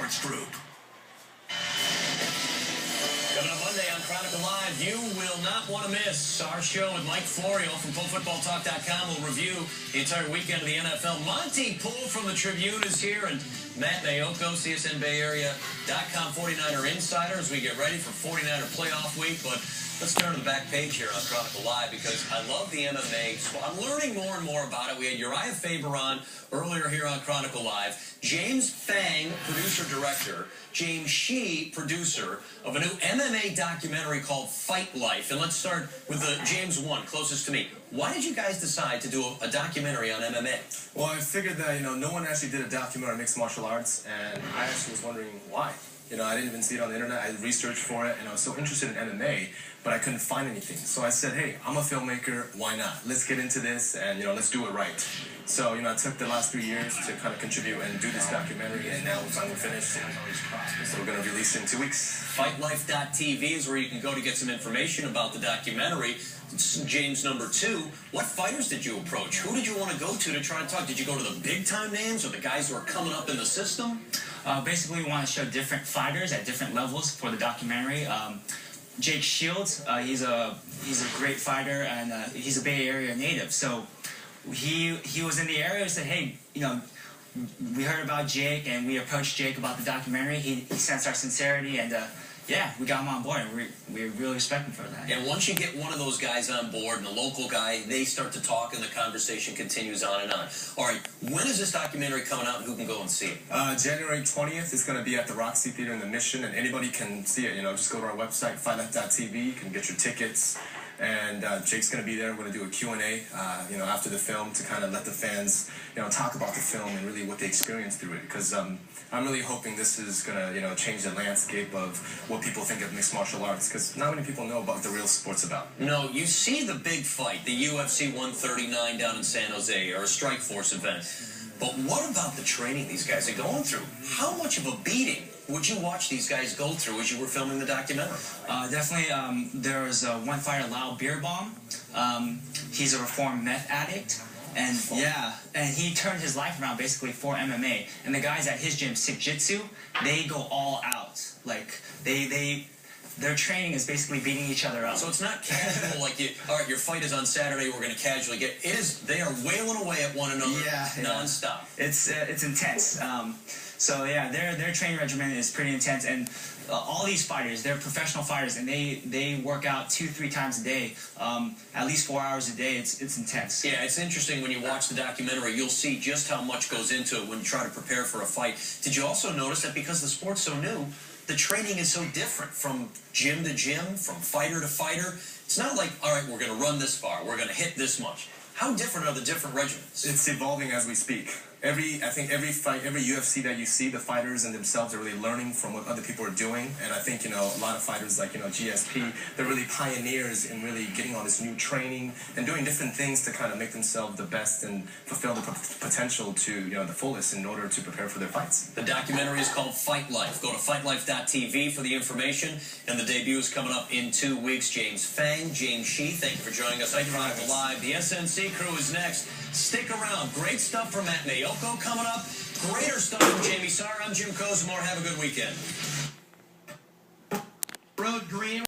Sports Group. Coming up Monday on Chronicle Live, you will not want to miss our show with Mike Florio from ProFootballTalk.com. We'll review the entire weekend of the NFL. Monty Poole from the Tribune is here, and Matt Mayoko, CSN Bay Area.com 49er Insider, as we get ready for 49er playoff week. But let's turn to the back page here on Chronicle Live, because I love the MMA. So I'm learning more and more about it. We had Uriah Faber on earlier here on Chronicle Live. James Feng, producer-director. James Shih, producer of a new MMA documentary called Fight Life. And let's start with James 1, closest to me. Why did you guys decide to do a documentary on MMA? Well, I figured that, no one actually did a documentary on mixed martial arts, and I actually was wondering why. I didn't even see it on the internet. I researched for it, and I was so interested in MMA, but I couldn't find anything. So I said, hey, I'm a filmmaker. Why not? Let's get into this, and, let's do it right. So, I took the last 3 years to kind of contribute and do this documentary, and now we're finally finished. So we're going to release it in 2 weeks. FightLife.tv is where you can go to get some information about the documentary. James number 2, what fighters did you approach? Who did you want to go to try and talk? Did you go to the big-time names or the guys who are coming up in the system? Basically, we want to show different fighters at different levels for the documentary. Jake Shields, he's a great fighter, and he's a Bay Area native. So he was in the area and said, hey, we heard about Jake, and we approached Jake about the documentary. He sensed our sincerity, and yeah, we got him on board, and we're really respecting for that. And once you get one of those guys on board, and a local guy, they start to talk, and the conversation continues on and on. All right, when is this documentary coming out, and who can go and see it? January 20th is going to be at the Roxy Theater in the Mission, and anybody can see it. Just go to our website, FightLife.tv. You can get your tickets. And Jake's going to be there. We're going to do a Q&A, after the film, to kind of let the fans, talk about the film and really what they experienced through it. Because I'm really hoping this is going to, change the landscape of what people think of mixed martial arts. Because not many people know about the real sport's about. No, you see the big fight, the UFC 139 down in San Jose, or a Strikeforce event. But what about the training these guys are going through? How much of a beating would you watch these guys go through as you were filming the documentary? Definitely, there was one fighter, Lau Beerbaum. He's a reformed meth addict. And and he turned his life around basically for MMA. And the guys at his gym, Sick Jitsu, they go all out. Like, their training is basically beating each other up. So it's not casual, like, all right, your fight is on Saturday, we're going to casually get... They are wailing away at one another nonstop. It's intense. So, yeah, their training regimen is pretty intense. And all these fighters, they're professional fighters, and they work out 2-3 times a day, at least 4 hours a day. It's intense. Yeah, it's interesting when you watch the documentary. You'll see just how much goes into it when you try to prepare for a fight. Did you also notice that because the sport's so new, the training is so different from gym to gym, from fighter to fighter? It's not like, all right, we're going to run this far, we're going to hit this much. How different are the different regimens? It's evolving as we speak. I think every fight, every UFC that you see, the fighters and themselves are really learning from what other people are doing. And I think, a lot of fighters like, GSP, they're really pioneers in really getting all this new training and doing different things to kind of make themselves the best and fulfill the potential to, the fullest in order to prepare for their fights. The documentary is called Fight Life. Go to FightLife.tv for the information. And the debut is coming up in 2 weeks. James Feng, James Shih, thank you for joining us on Chronicle Live. The SNC crew is next. Stick around. Great stuff from Matt Mayoko coming up. Greater stuff from Jamie Sarr. I'm Jim Cozumar. Have a good weekend. Road Green.